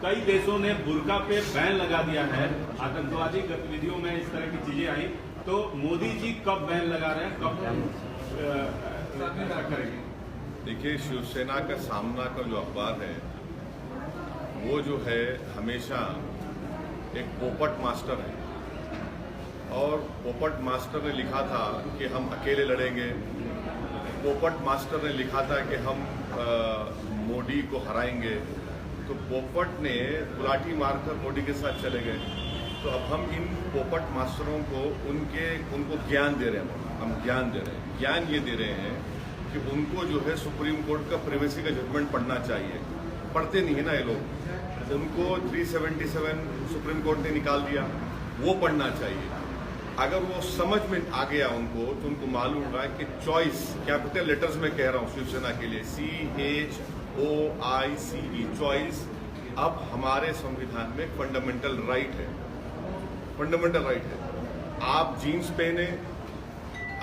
कई देशों ने बुर्का पे बैन लगा दिया है, आतंकवादी गतिविधियों में इस तरह की चीजें आई, तो मोदी जी कब बैन लगा रहे हैं, कब करेंगे? देखिए, शिवसेना का सामना का जो अखबार है वो जो है हमेशा एक पोपट मास्टर है, और पोपट मास्टर ने लिखा था कि हम अकेले लड़ेंगे। पोपट मास्टर ने लिखा था कि हम मोदी को हराएंगे। तो पोपट ने गुलाटी मारकर मोदी के साथ चले गए। तो अब हम इन पोपट मास्टरों को उनको ज्ञान दे रहे हैं। हम ज्ञान दे रहे हैं। ज्ञान ये दे रहे हैं कि उनको जो है सुप्रीम कोर्ट का प्रिवेसी का जजमेंट पढ़ना चाहिए। पढ़ते नहीं है ना ये लोग। उनको 377 सुप्रीम कोर्ट ने निकाल दिया, वो पढ़ना चाहिए। अगर वो समझ में आ गया उनको, तो उनको मालूम होगा कि चॉइस, कैपिटल लेटर्स में कह रहा हूँ शिवसेना के लिए, CHOICE, चॉइस अब हमारे संविधान में फंडामेंटल राइट है। फंडामेंटल राइट है। आप जीन्स पहने,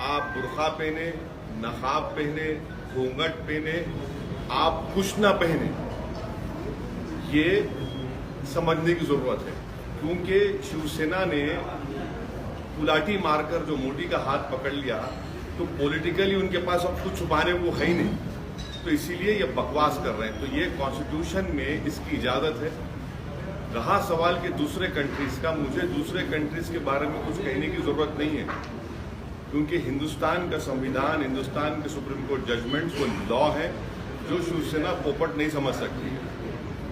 आप बुर्का पहने, नकाब पहने, घूंघट पहने, आप कुछ ना पहने, ये समझने की जरूरत है। क्योंकि शिवसेना ने गुलाटी मारकर जो मोदी का हाथ पकड़ लिया, तो पॉलिटिकली उनके पास अब कुछ छुपाने को है ही नहीं, तो इसीलिए ये बकवास कर रहे हैं। तो ये कॉन्स्टिट्यूशन में इसकी इजाजत है। रहा सवाल कि दूसरे कंट्रीज का, मुझे दूसरे कंट्रीज के बारे में कुछ कहने की जरूरत नहीं है, क्योंकि हिंदुस्तान का संविधान, हिंदुस्तान के सुप्रीम कोर्ट जजमेंट्स वो लॉ है जो शिवसेना पोपट नहीं समझ सकती है।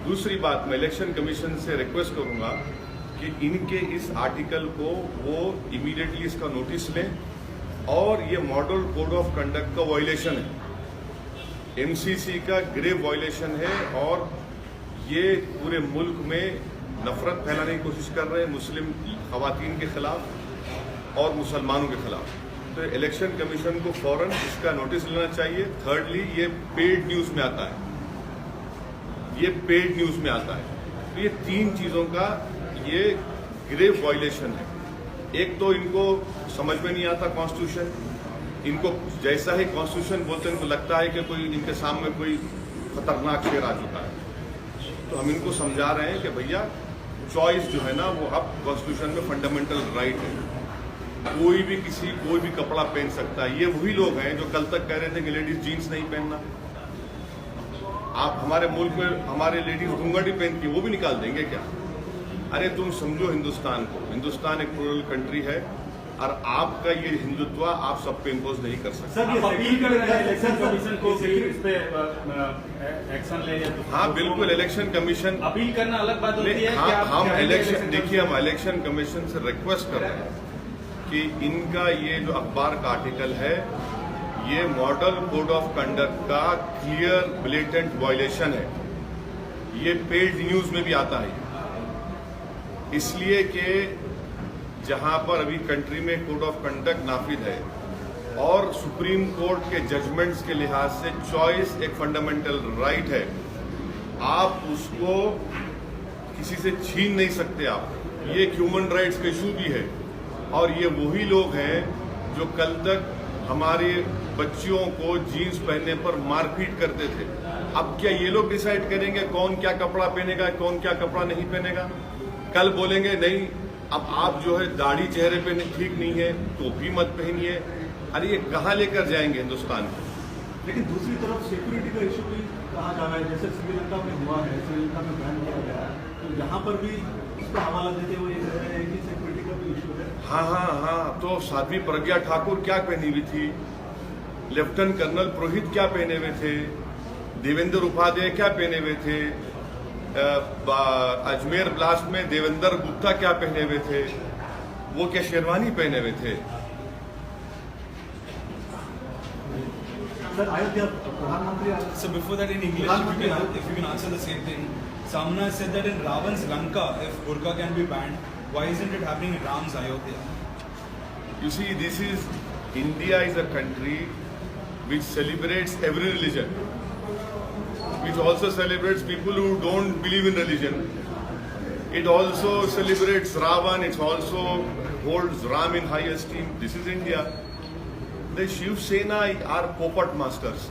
दूसरी बात, मैं इलेक्शन कमीशन से रिक्वेस्ट करूंगा कि इनके इस आर्टिकल को वो इमीडिएटली इसका नोटिस लें, और ये मॉडल कोड ऑफ कंडक्ट का वायलेशन है, MCC का ग्रेव वायलेशन है, और ये पूरे मुल्क में नफरत फैलाने की कोशिश कर रहे हैं मुस्लिम खवातीन के खिलाफ और मुसलमानों के खिलाफ। तो इलेक्शन कमीशन को फौरन इसका नोटिस लेना चाहिए। थर्डली, ये पेड न्यूज में आता है, ये पेड न्यूज में आता है। तो ये तीन चीजों का ये ग्रेव वायलेशन है। एक तो इनको समझ में नहीं आता कॉन्स्टिट्यूशन, इनको जैसा ही कॉन्स्टिट्यूशन बोलते हैं इनको लगता है कि कोई इनके सामने कोई खतरनाक शेर आ चुका है। तो हम इनको समझा रहे हैं कि भैया, चॉइस जो है ना वो अब कॉन्स्टिट्यूशन में फंडामेंटल राइट है। कोई भी कपड़ा पहन सकता है। ये वही लोग हैं जो कल तक कह रहे थे कि लेडीज जीन्स नहीं पहनना। आप हमारे मुल्क में हमारे लेडीज घूंघट ही पहनती है, वो भी निकाल देंगे क्या? अरे तुम समझो हिंदुस्तान को। हिंदुस्तान एक प्लूरल कंट्री है, और आपका ये हिंदुत्व आप सब पे इम्पोज नहीं कर सकते। सर, ये अपील कर रहे हैं इलेक्शन कमीशन को कि इस पे एक्शन ले। हाँ बिल्कुल, इलेक्शन कमीशन अपील करना अलग बात होती है। हम इलेक्शन, देखिए, हम इलेक्शन कमीशन से रिक्वेस्ट कर रहे हैं कि इनका ये जो अखबार का आर्टिकल है, ये मॉडल कोड ऑफ कंडक्ट का क्लियर ब्लेटेंट वायलेशन है। ये पेड न्यूज में भी आता है, इसलिए कि जहां पर अभी कंट्री में कोड ऑफ कंडक्ट नाफिज है और सुप्रीम कोर्ट के जजमेंट्स के लिहाज से चॉइस एक फंडामेंटल राइट है, आप उसको किसी से छीन नहीं सकते। आप, ये ह्यूमन राइट्स का इशू भी है। और ये वही लोग हैं जो कल तक हमारे बच्चियों को जीन्स पहनने पर मारपीट करते थे। अब क्या ये लोग डिसाइड करेंगे कौन क्या कपड़ा पहनेगा, कौन क्या कपड़ा नहीं पहनेगा? कल बोलेंगे नहीं, अब आप जो है दाढ़ी चेहरे पे ठीक नहीं है, टोपी मत पहनिए। अरे ये कहाँ लेकर जाएंगे हिंदुस्तान को? लेकिन दूसरी तरफ सिक्योरिटी का इशू भी कहा जा रहा है, जैसे श्रीलंका में हुआ है, श्रीलंका में बैन किया गया है, तो यहाँ पर भी इसका हवाला देते हुए ये कह रहे हैं कि सिक्योरिटी का भी इशू है। हाँ, तो साध्वी प्रज्ञा ठाकुर क्या पहनी हुई थी? लेफ्टिनेंट कर्नल पुरोहित क्या पहने हुए थे? देवेंद्र उपाध्याय क्या पहने हुए थे? अजमेर ब्लास्ट में देवेंद्र गुप्ता क्या पहने हुए थे? वो क्या शेरवानी पहने हुए थे? सर, अयोध्या प्रधानमंत्री। So before that, in English, if you can answer the same thing. Samna said that in Ravan's Lanka, if burqa can be banned, why isn't it happening in Ram's Ayodhya? You see, India is a country which celebrates every religion, which also celebrates people who don't believe in religion. It also celebrates Ravan, it also holds Ram in high esteem. This is India. The Shiv Sena are puppet masters.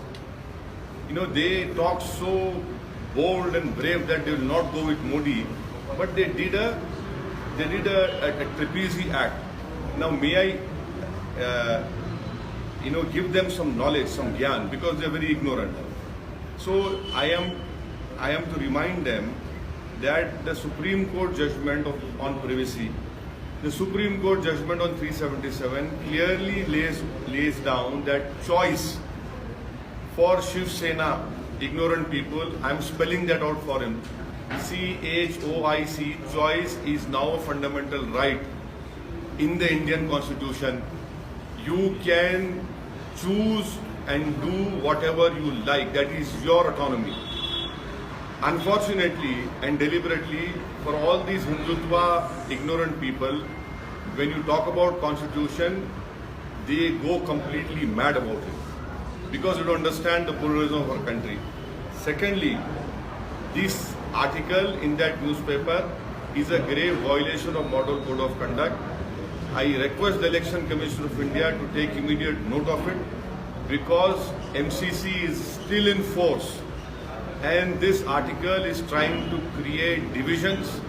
You know, they talk so bold and brave that they will not go with Modi, but they did a trapeze act. Now may I give them some knowledge, some gyan, because they are very ignorant. So I am to remind them that the Supreme Court judgment on privacy, the Supreme Court judgment on 377 clearly lays down that choice for Shiv Sena, ignorant people, I am spelling that out for him. CHOIC, choice is now a fundamental right in the Indian Constitution. You can choose and do whatever you like. That is your autonomy. Unfortunately and deliberately, for all these Hindutva ignorant people, when you talk about Constitution, they go completely mad about it because they don't understand the pluralism of our country. Secondly, this article in that newspaper is a grave violation of Model Code of Conduct. I request the Election Commission of India to take immediate note of it because MCC is still in force and this article is trying to create divisions.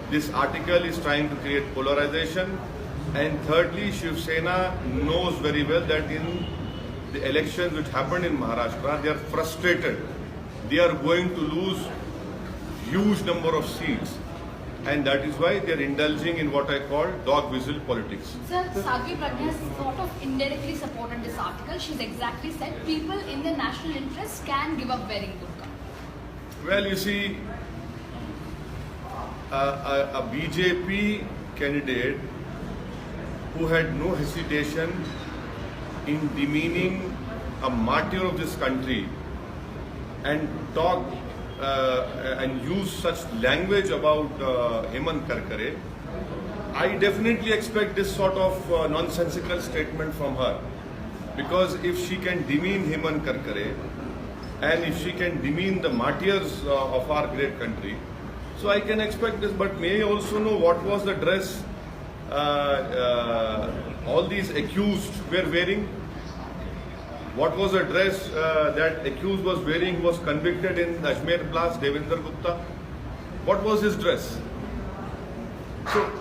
This article is trying to create polarization. And thirdly, Shiv Sena knows very well that in the elections which happened in Maharashtra, they are frustrated. They are going to lose huge number of seats. And that is why they are indulging in what I call dog whistle politics. Sir, Sadhvi Pragya has sort of indirectly supported this article. She's exactly said people in their national interest can give up wearing burqa. Well, you see, a BJP candidate who had no hesitation in demeaning a martyr of this country and talk and use such language about Hemant Karkare, I definitely expect this sort of nonsensical statement from her. Because if she can demean Hemant Karkare and if she can demean the martyrs of our great country, so I can expect this. But may I also know what was the dress all these accused were wearing? What was the dress that accused was wearing who was convicted in the Ajmer blast, Devendra Gupta? What was his dress? So,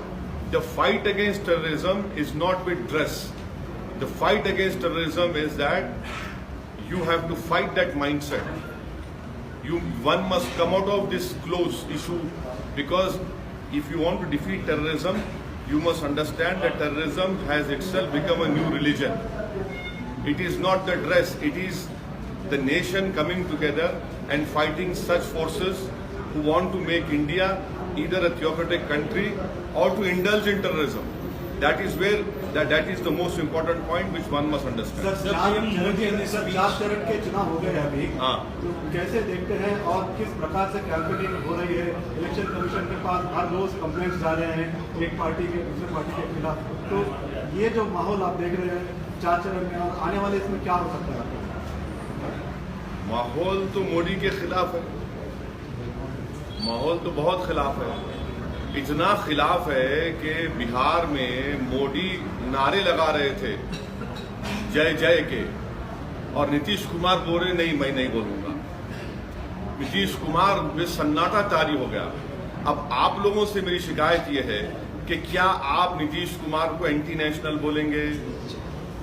the fight against terrorism is not with dress. The fight against terrorism is that you have to fight that mindset. One must come out of this close issue because if you want to defeat terrorism, you must understand that terrorism has itself become a new religion. It is not the dress, it is the nation coming together and fighting such forces who want to make India either a theocratic country or to indulge in terrorism. That is where that is the most important point which one must understand. Sir 4 चरण के चुनाव हो गए हैं अभी, तो कैसे देखते हैं और किस प्रकार से कैंपेनिंग हो रही है? इलेक्शन कमीशन के पास हर रोज कंप्लेंट्स जा रहे हैं एक पार्टी के दूसरे पार्टी के खिलाफ, तो ये जो माहौल आप देख रहे हैं 4 चरण में और आने वाले इसमें क्या हो सकता है? माहौल तो मोदी के खिलाफ है, माहौल तो बहुत खिलाफ है। इतना खिलाफ है कि बिहार में मोदी नारे लगा रहे थे जय जय के और नीतीश कुमार बोल रहे नहीं मैं नहीं बोलूंगा। नीतीश कुमार में सन्नाटा तारी हो गया। अब आप लोगों से मेरी शिकायत यह है कि क्या आप नीतीश कुमार को एंटी नेशनल बोलेंगे?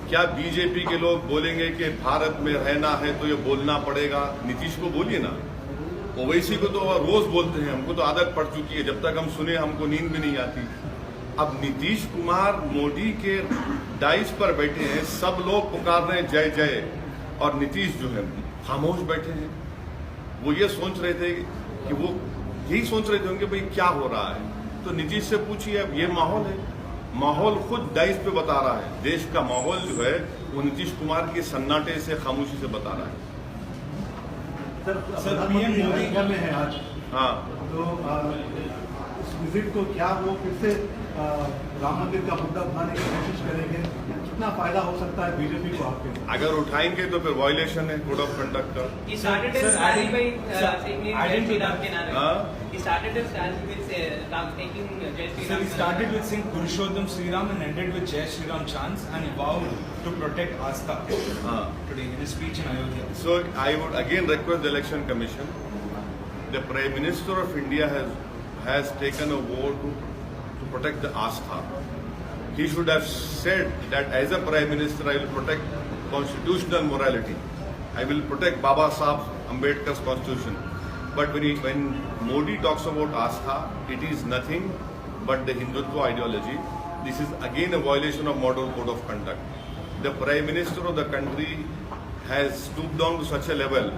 क्या बीजेपी के लोग बोलेंगे कि भारत में रहना है तो ये बोलना पड़ेगा? नीतीश को बोलिए ना। ओवैसी को तो रोज बोलते हैं, हमको तो आदत पड़ चुकी है, जब तक हम सुने हमको नींद भी नहीं आती। अब नीतीश कुमार मोदी के डाइस पर बैठे हैं, सब लोग पुकार रहे हैं जय जय और नीतीश जो है खामोश बैठे हैं। वो ये सोच रहे थे कि वो यही सोच रहे थे कि भाई क्या हो रहा है। तो नीतीश से पूछिए, अब ये माहौल है, माहौल खुद डाइस पे बता रहा है। देश का माहौल जो है वो नीतीश कुमार के सन्नाटे से खामोशी से बता रहा है। सर पीएम मोदी इंडिया में है आज, हाँ, तो इस विजिट को क्या वो फिर से राम मंदिर का मुद्दा उठाने की कोशिश करेंगे? कितना फायदा हो सकता है बीजेपी को आपके? अगर उठाएंगे तो फिर वायलेशन है कोड ऑफ कंडक्ट का। He started his rally by singing Jai Shri Ram ke naare. He started his rally with taking Jai Shri So Ram. he started with saying Purushottam Sri Ram and ended with Jai Shri Ram chants and vowed to protect Astha today in his speech in Ayodhya. So I would again request the Election Commission The Prime Minister of India has taken a vow to protect the Astha. He should have said that as a Prime Minister, I will protect constitutional morality. I will protect Baba Sahib Ambedkar's constitution. But when Modi talks about Astha, it is nothing but the Hindutva ideology. This is again a violation of model code of conduct. The Prime Minister of the country has stooped down to such a level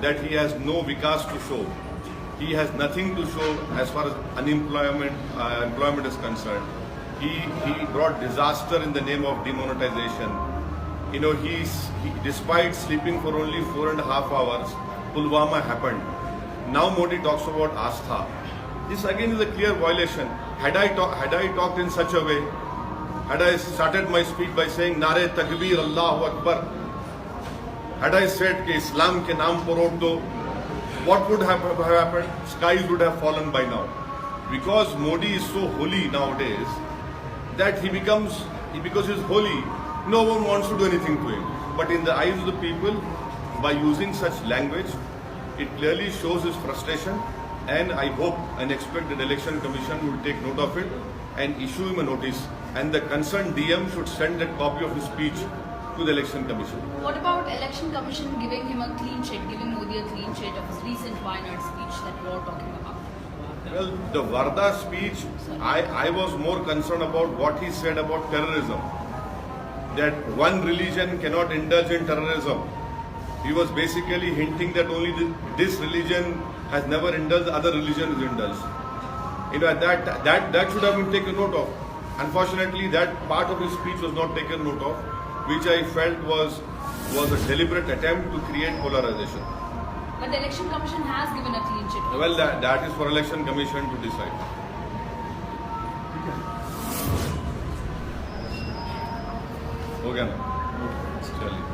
that he has no vikas to show. He has nothing to show as far as employment is concerned. He brought disaster in the name of demonetization. You know, despite sleeping for only 4.5 hours, Pulwama happened. Now Modi talks about Astha. This again is a clear violation. Had I talked in such a way, had I started my speech by saying Nare Takbir Allahu Akbar, had I said कि Islam के नाम पर vote दो, what would have happened? Skies would have fallen by now. Because Modi is so holy nowadays that because he's holy, no one wants to do anything to him. But in the eyes of the people, by using such language, it clearly shows his frustration. And I hope and expect that the Election Commission will take note of it and issue him a notice. And the concerned DM should send that copy of his speech to the Election Commission. What about Election Commission giving him a clean sheet, giving Modi a clean sheet of his recent Wayanad speech that we are talking about? Well, the Varda speech, I was more concerned about what he said about terrorism. That one religion cannot indulge in terrorism. He was basically hinting that only this religion has never indulged, other religion is indulged. You know, that should have been taken note of. Unfortunately, that part of his speech was not taken note of, which I felt was a deliberate attempt to create polarization. But the Election Commission has given a clean sheet. Well, that is for Election Commission to decide. हो गया ना? चलिए.